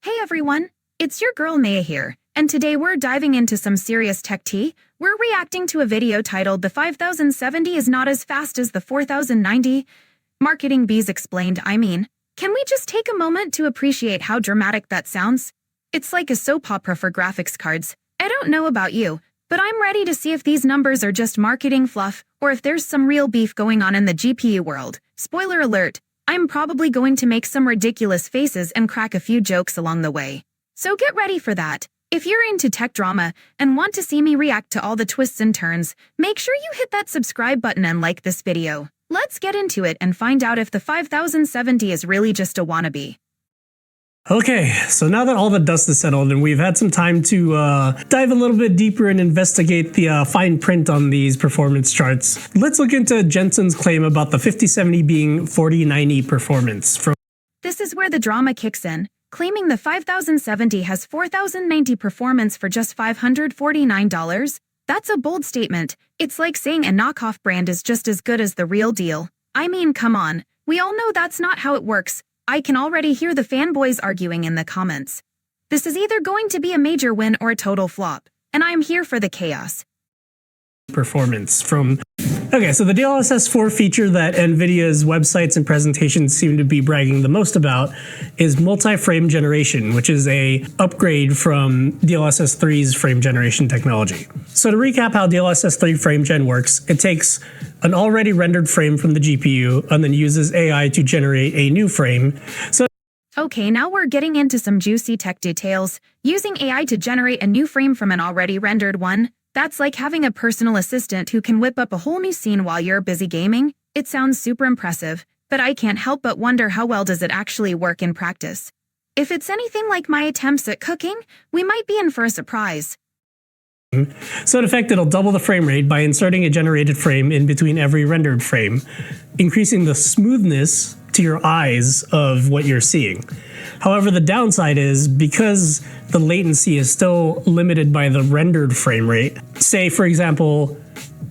Hey everyone, it's your girl Naia here, and today we're diving into some serious tech tea. We're reacting to a video titled "The 5070 is not as fast as the 4090." Marketing bees explained, can we just take a moment to appreciate how dramatic that sounds? It's like a soap opera for graphics cards. I don't know about you, but I'm ready to see if these numbers are just marketing fluff, or if there's some real beef going on in the GPU world. Spoiler alert, I'm probably going to make some ridiculous faces and crack a few jokes along the way. So get ready for that. If you're into tech drama and want to see me react to all the twists and turns, make sure you hit that subscribe button and like this video. Let's get into it and find out if the 5070 is really just a wannabe. Okay, so now that all the dust is settled and we've had some time to dive a little bit deeper and investigate the fine print on these performance charts, let's look into Jensen's claim about the 5070 being 4090 performance. This is where the drama kicks in, claiming the 5070 has 4090 performance for just $549. That's a bold statement. It's like saying a knockoff brand is just as good as the real deal. Come on, we all know that's not how it works. I can already hear the fanboys arguing in the comments. This is either going to be a major win or a total flop, and I'm here for the chaos. Performance from... Okay, so the DLSS 4 feature that NVIDIA's websites and presentations seem to be bragging the most about is multi-frame generation, which is a upgrade from DLSS 3's frame generation technology. So to recap how DLSS 3 frame gen works, it takes an already rendered frame from the GPU and then uses AI to generate a new frame. Okay, now we're getting into some juicy tech details. Using AI to generate a new frame from an already rendered one. That's like having a personal assistant who can whip up a whole new scene while you're busy gaming. It sounds super impressive, but I can't help but wonder how well does it actually work in practice. If it's anything like my attempts at cooking, we might be in for a surprise. So in effect, it'll double the frame rate by inserting a generated frame in between every rendered frame, increasing the smoothness to your eyes of what you're seeing. However, the downside is because the latency is still limited by the rendered frame rate. Say, for example,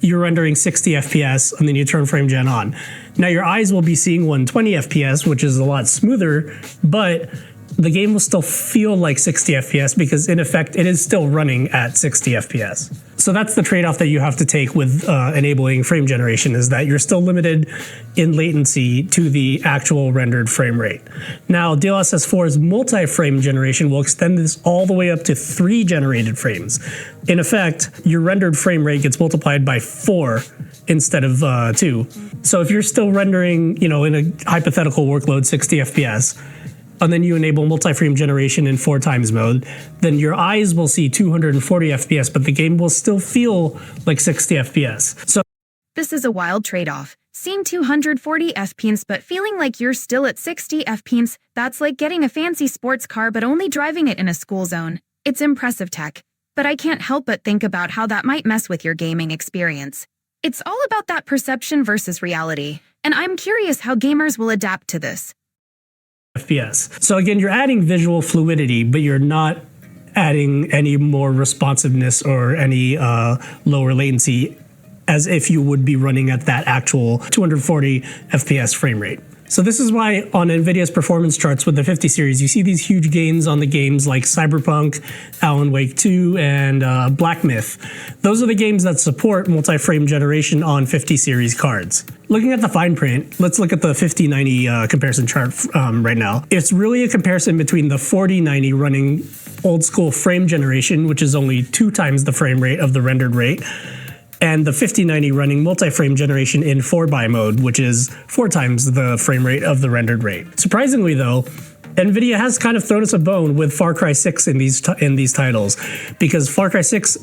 you're rendering 60 FPS and then you turn frame gen on. Now your eyes will be seeing 120 FPS, which is a lot smoother, but the game will still feel like 60 FPS because in effect it is still running at 60 FPS. So that's the trade-off that you have to take with enabling frame generation, is that you're still limited in latency to the actual rendered frame rate. Now DLSS 4's multi-frame generation will extend this all the way up to 3 generated frames. In effect, your rendered frame rate gets multiplied by 4 instead of 2. So if you're still rendering, in a hypothetical workload 60 FPS, and then you enable multi-frame generation in 4x mode, then your eyes will see 240 FPS, but the game will still feel like 60 FPS. So this is a wild trade-off. Seeing 240 FPS but feeling like you're still at 60 FPS, that's like getting a fancy sports car but only driving it in a school zone. It's impressive tech, but I can't help but think about how that might mess with your gaming experience. It's all about that perception versus reality, and I'm curious how gamers will adapt to this. FPS. So again, you're adding visual fluidity, but you're not adding any more responsiveness or any lower latency as if you would be running at that actual 240 FPS frame rate. So this is why on NVIDIA's performance charts with the 50 series, you see these huge gains on the games like Cyberpunk, Alan Wake 2, and Black Myth. Those are the games that support multi-frame generation on 50 series cards. Looking at the fine print, let's look at the 5090 comparison chart right now. It's really a comparison between the 4090 running old school frame generation, which is only 2 times the frame rate of the rendered rate, and the 5090 running multi-frame generation in 4x mode, which is 4 times the frame rate of the rendered rate. Surprisingly though, NVIDIA has kind of thrown us a bone with Far Cry 6 in these titles, because Far Cry 6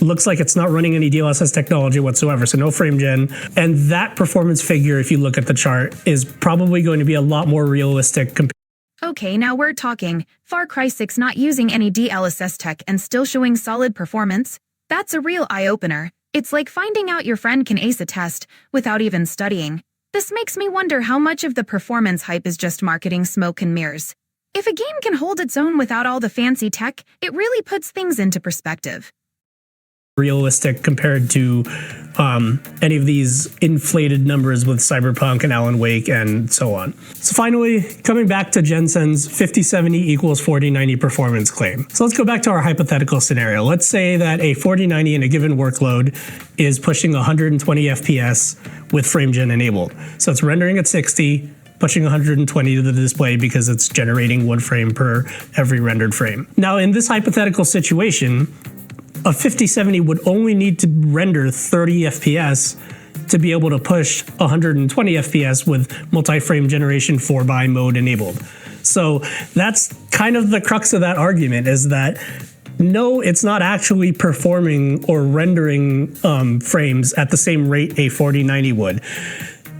looks like it's not running any DLSS technology whatsoever, so no frame gen, and that performance figure, if you look at the chart, is probably going to be a lot more realistic. Okay, now we're talking. Far Cry 6 not using any DLSS tech and still showing solid performance? That's a real eye-opener. It's like finding out your friend can ace a test without even studying. This makes me wonder how much of the performance hype is just marketing smoke and mirrors. If a game can hold its own without all the fancy tech, it really puts things into perspective. realistic compared to any of these inflated numbers with Cyberpunk and Alan Wake and so on. So finally, coming back to Jensen's 5070 equals 4090 performance claim. So let's go back to our hypothetical scenario. Let's say that a 4090 in a given workload is pushing 120 FPS with FrameGen enabled. So it's rendering at 60, pushing 120 to the display because it's generating 1 frame per every rendered frame. Now, in this hypothetical situation, a 5070 would only need to render 30 FPS to be able to push 120 FPS with multi-frame generation 4x mode enabled. So that's kind of the crux of that argument, is that no, it's not actually performing or rendering frames at the same rate a 4090 would.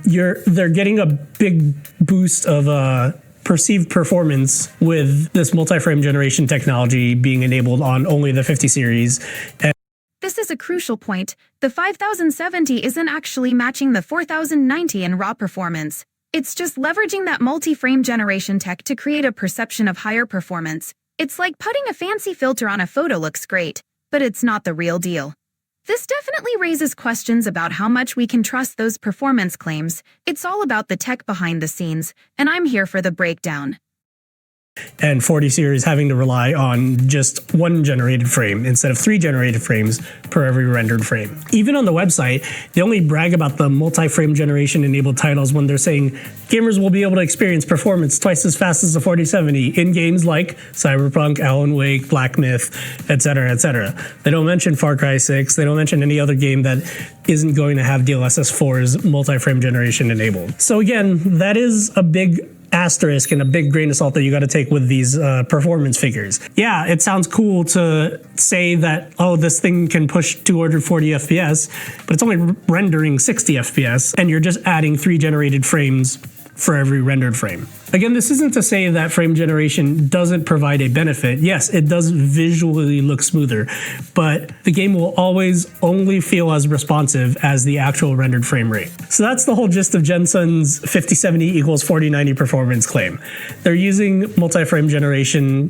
They're getting a big boost of perceived performance with this multi-frame generation technology being enabled on only the 50 series. This is a crucial point. The 5070 isn't actually matching the 4090 in raw performance. It's just leveraging that multi-frame generation tech to create a perception of higher performance. It's like putting a fancy filter on a photo looks great, but it's not the real deal. This definitely raises questions about how much we can trust those performance claims. It's all about the tech behind the scenes, and I'm here for the breakdown. And 40 series having to rely on just 1 generated frame instead of 3 generated frames per every rendered frame. Even on the website, they only brag about the multi-frame generation enabled titles when they're saying gamers will be able to experience performance twice as fast as the 4070 in games like Cyberpunk, Alan Wake, Black Myth, etc., etc. They don't mention Far Cry 6. They don't mention any other game that isn't going to have DLSS 4's multi-frame generation enabled. So again, that is a big asterisk and a big grain of salt that you got to take with these performance figures. Yeah, it sounds cool to say that, oh, this thing can push 240 FPS, but it's only rendering 60 FPS, and you're just adding 3 generated frames for every rendered frame. Again, this isn't to say that frame generation doesn't provide a benefit. Yes, it does visually look smoother, but the game will always only feel as responsive as the actual rendered frame rate. So that's the whole gist of Jensen's 5070 equals 4090 performance claim. They're using multi-frame generation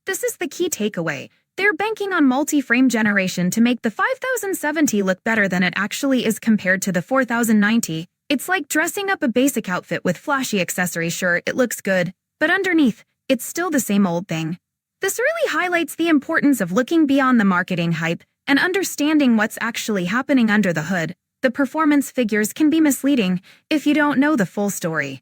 This is the key takeaway. They're banking on multi-frame generation to make the 5070 look better than it actually is compared to the 4090. It's like dressing up a basic outfit with flashy accessories. Sure, it looks good, but underneath, it's still the same old thing. This really highlights the importance of looking beyond the marketing hype and understanding what's actually happening under the hood. The performance figures can be misleading if you don't know the full story.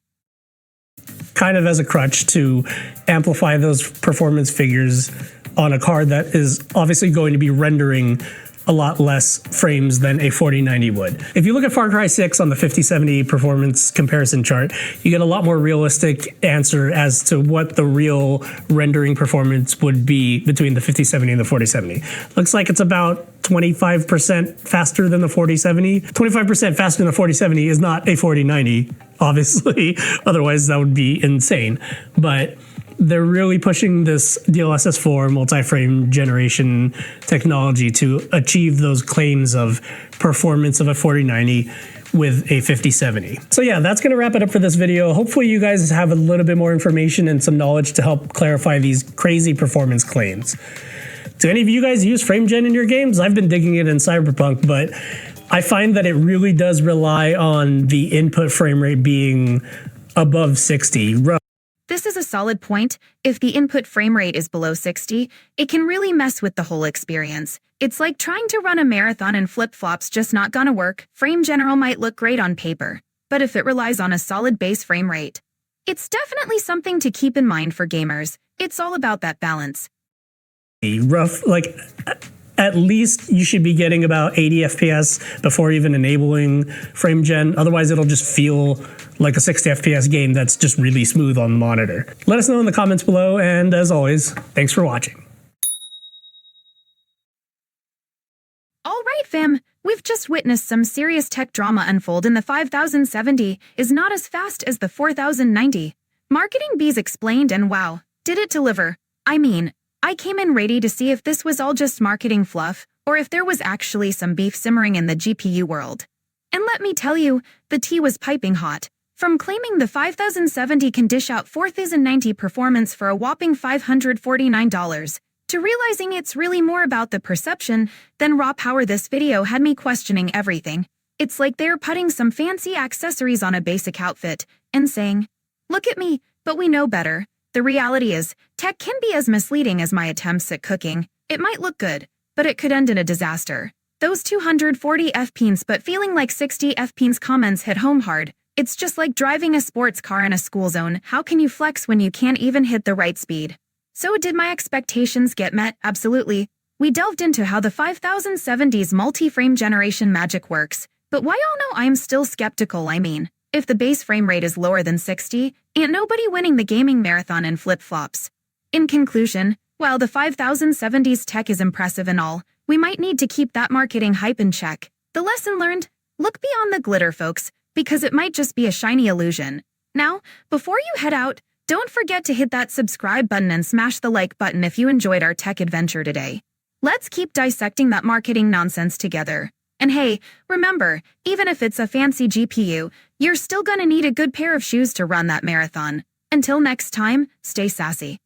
Kind of as a crutch to amplify those performance figures on a card that is obviously going to be rendering a lot less frames than a 4090 would. If you look at Far Cry 6 on the 5070 performance comparison chart, you get a lot more realistic answer as to what the real rendering performance would be between the 5070 and the 4070. Looks like it's about 25% faster than the 4070. 25% faster than the 4070 is not a 4090, obviously. Otherwise, that would be insane. But they're really pushing this DLSS 4 multi-frame generation technology to achieve those claims of performance of a 4090 with a 5070. So yeah, that's going to wrap it up for this video. Hopefully you guys have a little bit more information and some knowledge to help clarify these crazy performance claims. Do any of you guys use FrameGen in your games? I've been digging it in Cyberpunk, but I find that it really does rely on the input frame rate being above 60. This is a solid point. If the input frame rate is below 60, it can really mess with the whole experience. It's like trying to run a marathon in flip-flops, just not gonna work. Frame general might look great on paper, but if it relies on a solid base frame rate, it's definitely something to keep in mind for gamers. It's all about that balance. Rough, like at least you should be getting about 80 FPS before even enabling FrameGen. Otherwise, it'll just feel like a 60 FPS game that's just really smooth on the monitor. Let us know in the comments below, and as always, thanks for watching. All right, fam. We've just witnessed some serious tech drama unfold, and the 5070 is not as fast as the 4090. Marketing bees explained, and wow, did it deliver. I mean, I came in ready to see if this was all just marketing fluff, or if there was actually some beef simmering in the GPU world. And let me tell you, the tea was piping hot. From claiming the 5070 can dish out 4090 performance for a whopping $549, to realizing it's really more about the perception than raw power. This video had me questioning everything. It's like they're putting some fancy accessories on a basic outfit and saying, "Look at me, but we know better." The reality is, tech can be as misleading as my attempts at cooking. It might look good, but it could end in a disaster. Those 240 fps but feeling like 60 fps comments hit home hard. It's just like driving a sports car in a school zone. How can you flex when you can't even hit the right speed? So did my expectations get met? Absolutely. We delved into how the 5070's multi-frame generation magic works. But why all know I'm still skeptical. I mean, if the base frame rate is lower than 60, ain't nobody winning the gaming marathon in flip-flops. In conclusion, while the 5070's tech is impressive and all, we might need to keep that marketing hype in check. The lesson learned? Look beyond the glitter, folks, because it might just be a shiny illusion. Now, before you head out, don't forget to hit that subscribe button and smash the like button if you enjoyed our tech adventure today. Let's keep dissecting that marketing nonsense together. And hey, remember, even if it's a fancy GPU, you're still gonna need a good pair of shoes to run that marathon. Until next time, stay sassy.